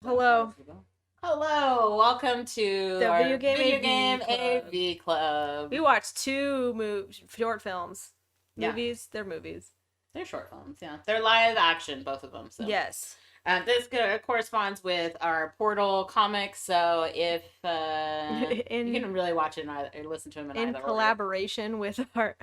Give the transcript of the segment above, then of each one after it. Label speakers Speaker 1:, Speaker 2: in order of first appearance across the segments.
Speaker 1: Hello.
Speaker 2: Hello, welcome to
Speaker 1: The
Speaker 2: our
Speaker 1: Video Game
Speaker 2: video
Speaker 1: AV
Speaker 2: game
Speaker 1: Club.
Speaker 2: AV Club.
Speaker 1: We watched short films.
Speaker 2: Yeah,
Speaker 1: Movies, they're movies.
Speaker 2: they're short films. Yeah, they're live action, both of them. So
Speaker 1: Yes.
Speaker 2: this corresponds with our Portal comics. So if you
Speaker 1: in
Speaker 2: can really watch it in either, or listen to them in
Speaker 1: in
Speaker 2: either order.
Speaker 1: collaboration with our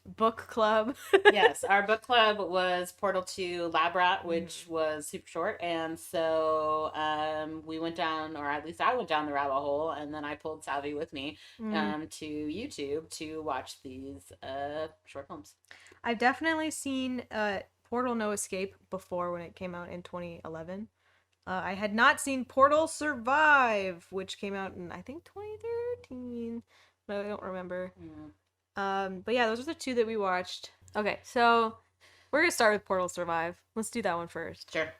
Speaker 1: book club.
Speaker 2: Yes, our book club was Portal 2 Lab Rat, which
Speaker 1: Mhm.
Speaker 2: was super short. And so we went down, or at least I went down the rabbit hole, and then I pulled Savvy with me
Speaker 1: Mm.
Speaker 2: to YouTube to watch these short films.
Speaker 1: I've definitely seen Portal No Escape before when it came out in 2011. I had not seen Portal Survive, which came out in I think 2013. No, I don't remember.
Speaker 2: Mm,
Speaker 1: But yeah, those are the two that we watched. Okay, so we're gonna start with Portal Survive. Let's do that one first.
Speaker 2: sure.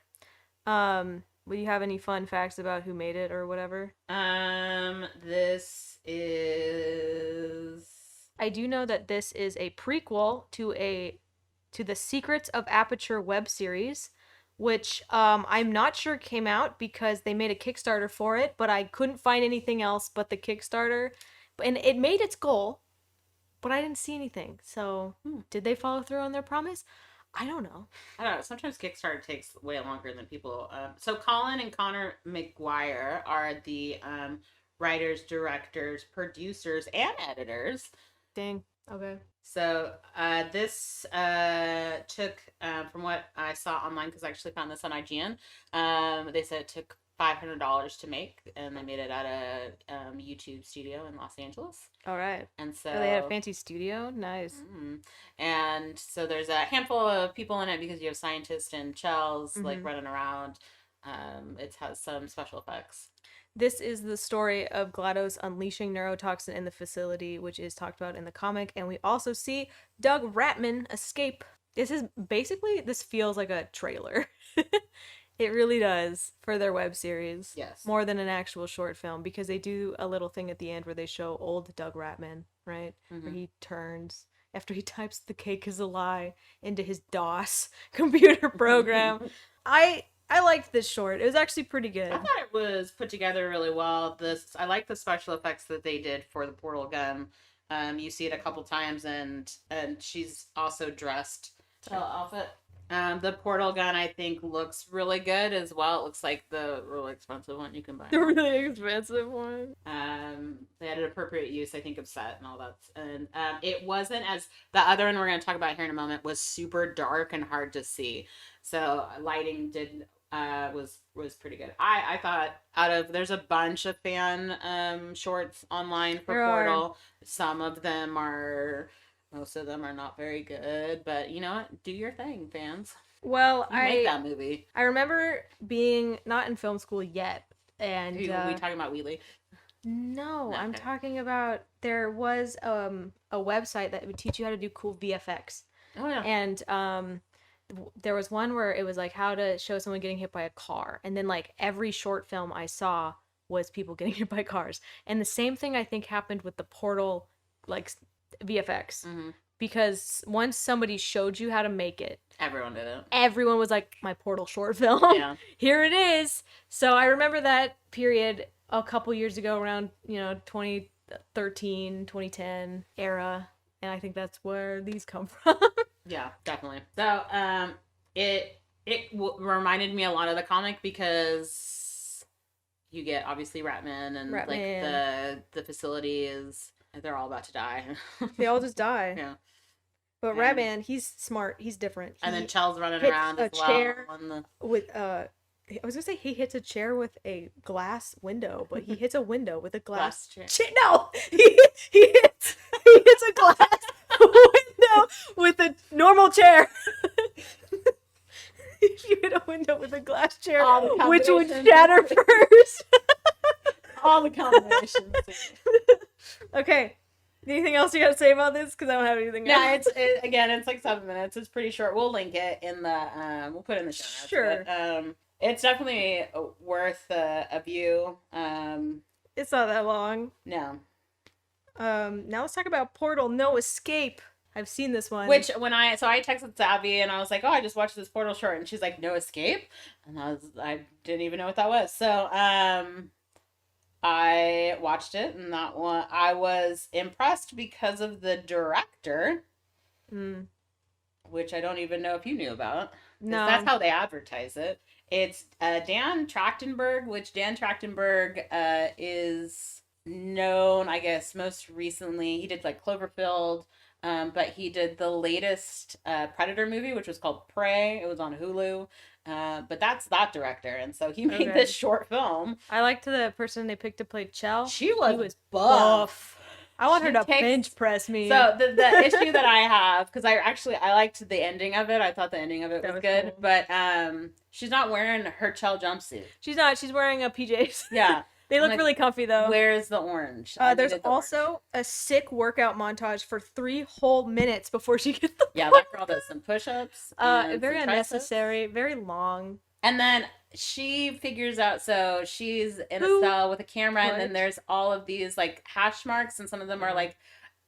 Speaker 1: Will you have any fun facts about who made it or whatever?
Speaker 2: This is.
Speaker 1: I do know that this is a prequel to the Secrets of Aperture web series, which I'm not sure came out because they made a Kickstarter for it, but I couldn't find anything else but the Kickstarter. And it made its goal, but I didn't see anything. So, did they follow through on their promise? I don't know.
Speaker 2: I don't know. Sometimes Kickstarter takes way longer than people. So Colin and Connor McGuire are the writers, directors, producers, and editors.
Speaker 1: Dang. Okay.
Speaker 2: So this took, from what I saw online, because I actually found this on IGN, they said it took $500 to make, and they made it at a YouTube studio in Los Angeles.
Speaker 1: All right.
Speaker 2: And so
Speaker 1: Oh, they had a fancy studio. Nice.
Speaker 2: and so there's a handful of people in it because you have scientists and shells like
Speaker 1: Mm-hmm.
Speaker 2: running around. It has some special effects.
Speaker 1: This is the story of GLaDOS unleashing neurotoxin in the facility, which is talked about in the comic, and we also see Doug Ratman escape. This feels like a trailer. It really does for their web series.
Speaker 2: Yes.
Speaker 1: More than an actual short film because they do a little thing at the end where they show old Doug Ratman, right?
Speaker 2: Mm-hmm.
Speaker 1: Where he turns after he types the cake is a lie into his DOS computer program. I liked this short. It was actually pretty good.
Speaker 2: I thought it was put together really well. I like the special effects that they did for the portal gun. You see it a couple times, and she's also dressed to outfit. The portal gun I think looks really good as well. It looks like the really expensive one you can buy.
Speaker 1: The really expensive one.
Speaker 2: They had an appropriate use, I think, of set and all that. And it wasn't as the other one we're going to talk about here in a moment was super dark and hard to see. So lighting did was pretty good. I thought there's a bunch of fan shorts online for
Speaker 1: There
Speaker 2: Portal.
Speaker 1: are.
Speaker 2: Most of them are not very good, but you know what? Do your thing, fans.
Speaker 1: Well,
Speaker 2: You make that movie.
Speaker 1: I remember being not in film school yet, and
Speaker 2: We talking about Wheatley?
Speaker 1: no, I'm
Speaker 2: Okay.
Speaker 1: talking about there was a website that would teach you how to do cool VFX,
Speaker 2: Oh yeah.
Speaker 1: and there was one where it was like how to show someone getting hit by a car, and then like every short film I saw was people getting hit by cars, and the same thing I think happened with the Portal like VFX.
Speaker 2: Mm-hmm.
Speaker 1: Because once somebody showed you how to make it,
Speaker 2: Everyone did it.
Speaker 1: everyone was like, my Portal short film.
Speaker 2: Yeah.
Speaker 1: Here it is. So I remember that period a couple years ago around, 2013, 2010 era. And I think that's where these come from.
Speaker 2: Yeah, definitely. So, reminded me a lot of the comic because you get obviously Ratman and like
Speaker 1: Ratman.
Speaker 2: the facility is they're all about to die.
Speaker 1: They all just die.
Speaker 2: Yeah.
Speaker 1: But Ratman, he's smart. He's different.
Speaker 2: And then Chell's running
Speaker 1: hits
Speaker 2: around
Speaker 1: a
Speaker 2: as well.
Speaker 1: chair with I was gonna say he hits a chair with a glass window, but he hits a window with a glass
Speaker 2: chair.
Speaker 1: No, he hits a glass window with a normal chair. If you hit a window with a glass chair, which would shatter first.
Speaker 2: All the combinations.
Speaker 1: Okay. Anything else you got to say about this? Because I don't have anything else.
Speaker 2: Yeah, it's like 7 minutes. It's pretty short. We'll link it in the we'll put it in the show notes.
Speaker 1: Sure.
Speaker 2: But, it's definitely worth a view.
Speaker 1: It's not that long.
Speaker 2: No.
Speaker 1: Now let's talk about Portal No Escape. I've seen this one.
Speaker 2: Which I texted Savvy and I was like, oh, I just watched this Portal short, and she's like, No Escape, and I didn't even know what that was. So I watched it, and that one I was impressed because of the director,
Speaker 1: Mm,
Speaker 2: which I don't even know if you knew about, because that's
Speaker 1: no.
Speaker 2: how they advertise it. It's Dan Trachtenberg, which Dan Trachtenberg is known, I guess, most recently. He did like Cloverfield, but he did the latest Predator movie, which was called Prey. It was on Hulu. But that's that director, and so he made
Speaker 1: Okay.
Speaker 2: this short film.
Speaker 1: I liked the person they picked to play Chell.
Speaker 2: She
Speaker 1: She
Speaker 2: was
Speaker 1: was
Speaker 2: buff.
Speaker 1: buff. I want her
Speaker 2: She
Speaker 1: to
Speaker 2: takes
Speaker 1: bench press me.
Speaker 2: So the issue that I have, because I liked the ending of it. I thought the ending of it
Speaker 1: That
Speaker 2: was
Speaker 1: was
Speaker 2: good,
Speaker 1: cool.
Speaker 2: but she's not wearing her Chell jumpsuit.
Speaker 1: She's not. She's wearing a PJs.
Speaker 2: Yeah,
Speaker 1: They
Speaker 2: I'm
Speaker 1: look
Speaker 2: like,
Speaker 1: really comfy though.
Speaker 2: where's the orange? I
Speaker 1: There's
Speaker 2: needed the orange.
Speaker 1: also a sick workout montage for 3 whole minutes before she gets the
Speaker 2: Yeah,
Speaker 1: portal
Speaker 2: that girl
Speaker 1: gun.
Speaker 2: does some push-ups and
Speaker 1: Very
Speaker 2: some triceps.
Speaker 1: unnecessary, very long.
Speaker 2: And then she figures out, so she's in a
Speaker 1: Who
Speaker 2: cell with a camera, and then
Speaker 1: put?
Speaker 2: there's all of these like hash marks, and some of them are
Speaker 1: Yeah.
Speaker 2: like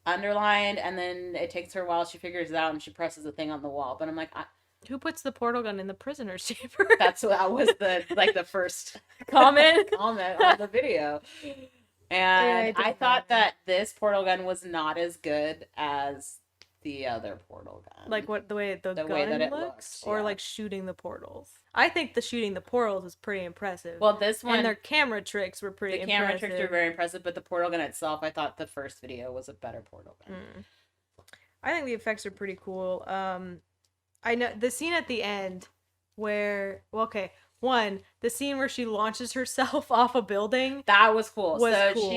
Speaker 2: underlined, and then it takes her a while. She figures it out, and she presses a thing on the wall. But I'm like,
Speaker 1: Who puts the portal gun in the prisoner's chamber?
Speaker 2: that's what that was the first
Speaker 1: Comment.
Speaker 2: comment on the video.
Speaker 1: Yeah,
Speaker 2: And
Speaker 1: it
Speaker 2: I
Speaker 1: doesn't
Speaker 2: thought
Speaker 1: matter.
Speaker 2: that this portal gun was not as good as the other portal gun.
Speaker 1: Like what the way the
Speaker 2: way that
Speaker 1: gun
Speaker 2: it
Speaker 1: looks,
Speaker 2: looks,
Speaker 1: or
Speaker 2: yeah.
Speaker 1: like shooting the portals. I think the shooting the portals is pretty impressive.
Speaker 2: Well, this
Speaker 1: And
Speaker 2: one,
Speaker 1: their camera tricks were pretty
Speaker 2: the camera
Speaker 1: impressive.
Speaker 2: tricks are very impressive, but the portal gun itself, I thought the first video was a better portal gun.
Speaker 1: I think the effects are pretty cool. I know the scene at the end where, well, okay, one, the scene where she launches herself off a building
Speaker 2: That was cool.
Speaker 1: was
Speaker 2: So
Speaker 1: cool.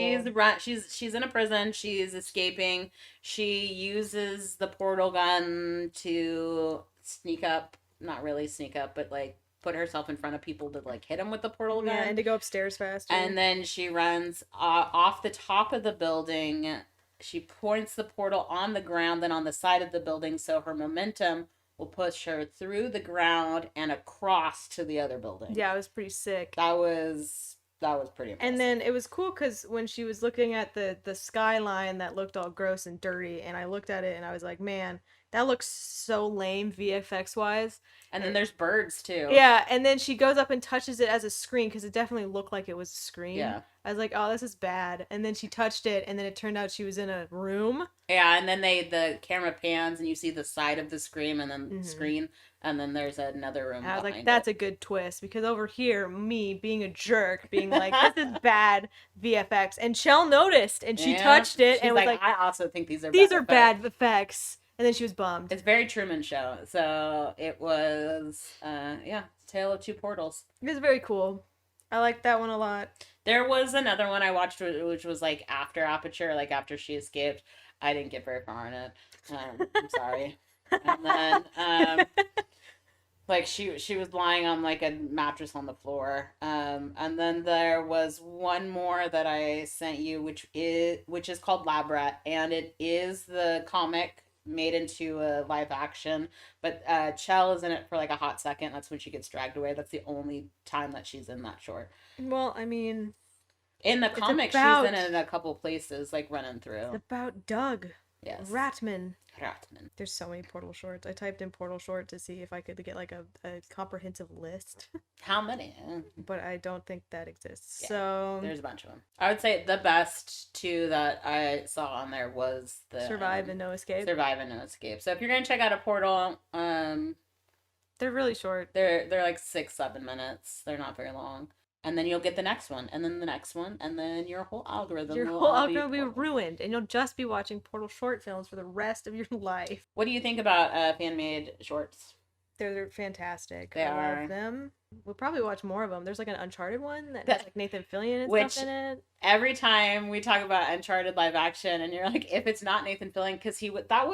Speaker 2: she's in a prison, she's escaping. She uses the portal gun to sneak up, not really sneak up, but like put herself in front of people to like hit them with the portal gun.
Speaker 1: Yeah, and to go upstairs faster.
Speaker 2: And then she runs off the top of the building. She points the portal on the ground, then on the side of the building, so her momentum will push her through the ground and across to the other building.
Speaker 1: Yeah, it was pretty sick.
Speaker 2: That was pretty impressive.
Speaker 1: And then it was cool because when she was looking at the skyline that looked all gross and dirty, and I looked at it and I was like, man, that looks so lame VFX wise.
Speaker 2: And then there's birds too.
Speaker 1: Yeah, and then she goes up and touches it as a screen because it definitely looked like it was a screen.
Speaker 2: Yeah.
Speaker 1: I was like, oh, this is bad. And then she touched it, and then it turned out she was in a room.
Speaker 2: Yeah, and then the camera pans and you see the side of the screen and then screen, and then there's another room.
Speaker 1: And I was like, that's a good twist because over here, me being a jerk, being like, this is bad VFX, and Chell noticed and she touched it and was like,
Speaker 2: I also think these are
Speaker 1: bad effects. And then she was bummed.
Speaker 2: It's very Truman Show. So it was, Tale of Two Portals.
Speaker 1: It was very cool. I liked that one a lot.
Speaker 2: There was another one I watched, which was like after Aperture, like after she escaped. I didn't get very far in it. I'm sorry. And then, like she was lying on like a mattress on the floor. And then there was one more that I sent you, which is called Lab Rat, and it is the comic made into a live action, but Chell is in it for like a hot second. That's when she gets dragged away. That's the only time that she's in that short.
Speaker 1: Well, I mean,
Speaker 2: in the comic, she's in it in a couple places, like running through.
Speaker 1: It's about Doug.
Speaker 2: Yes.
Speaker 1: Ratman.
Speaker 2: Ratman.
Speaker 1: There's so many Portal shorts. I typed in Portal short to see if I could get like a comprehensive list.
Speaker 2: How many?
Speaker 1: But I don't think that exists.
Speaker 2: Yeah,
Speaker 1: so
Speaker 2: there's a bunch of them. I would say the best two that I saw on there was the
Speaker 1: Survive and No Escape.
Speaker 2: Survive and No Escape. So if you're gonna check out a Portal,
Speaker 1: they're really short.
Speaker 2: They're like 6-7 minutes. They're not very long. And then you'll get the next one, and then the next one, and then your whole algorithm.
Speaker 1: Your whole algorithm will be ruined, and you'll just be watching Portal short films for the rest of your life.
Speaker 2: What do you think about fan-made shorts?
Speaker 1: They're fantastic.
Speaker 2: They
Speaker 1: I
Speaker 2: are.
Speaker 1: love them. We'll probably watch more of them. There's like an Uncharted one that has like Nathan Fillion and stuff in it.
Speaker 2: Every time we talk about Uncharted live action, and you're like, if it's not Nathan Fillion, because that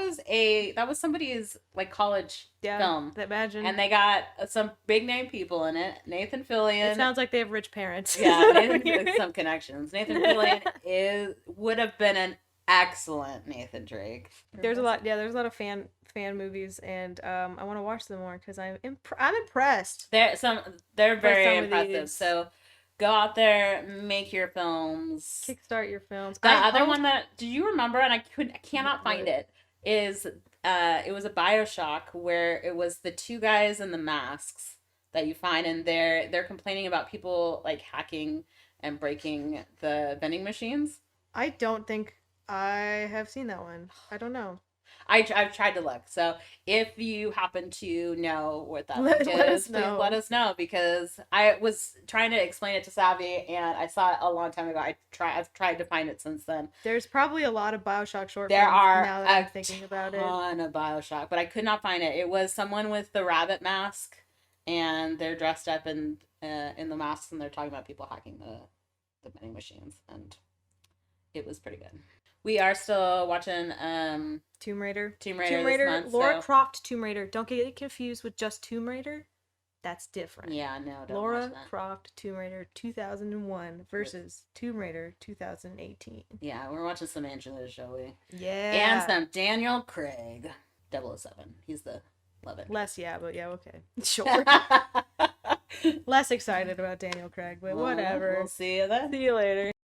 Speaker 2: was somebody's like college film.
Speaker 1: Imagine.
Speaker 2: And they got some big name people in it. Nathan Fillion.
Speaker 1: It sounds like they have rich parents.
Speaker 2: Yeah, some connections. Nathan Fillion would have been an excellent Nathan Drake.
Speaker 1: There's a lot of fan movies, and I want to watch them more because I'm impressed.
Speaker 2: They're very impressive. So go out there, make your films,
Speaker 1: kickstart your films.
Speaker 2: The other one that, do you remember? And I cannot find it. is it was a BioShock where it was the two guys in the masks that you find, and they're complaining about people like hacking and breaking the vending machines.
Speaker 1: I don't think I have seen that one. I don't know.
Speaker 2: I've tried to look. So if you happen to know what that link
Speaker 1: Let us
Speaker 2: is, please let
Speaker 1: know.
Speaker 2: us know, because I was trying to explain it to Savvy and I saw it a long time ago. I've tried to find it since then.
Speaker 1: There's probably a lot of BioShock short
Speaker 2: There
Speaker 1: films
Speaker 2: are
Speaker 1: now that I'm
Speaker 2: a
Speaker 1: thinking about it.
Speaker 2: ton of BioShock, but I could not find it. It was someone with the rabbit mask, and they're dressed up in the masks, and they're talking about people hacking the vending machines, and it was pretty good. We are still watching
Speaker 1: Tomb Raider.
Speaker 2: Tomb Raider
Speaker 1: Tomb
Speaker 2: this
Speaker 1: Raider,
Speaker 2: month,
Speaker 1: Laura
Speaker 2: so
Speaker 1: Croft Tomb Raider. Don't get it confused with just Tomb Raider. That's different.
Speaker 2: yeah, no, don't watch
Speaker 1: Laura
Speaker 2: that.
Speaker 1: Croft Tomb Raider 2001 versus Tomb Raider 2018.
Speaker 2: Yeah, we're watching some Angela Jolie and
Speaker 1: Yeah.
Speaker 2: some Daniel Craig, 007. He's the love it.
Speaker 1: Less, yeah, but yeah, okay. Sure. Less excited about Daniel Craig, but whatever.
Speaker 2: We'll see you then.
Speaker 1: See you later.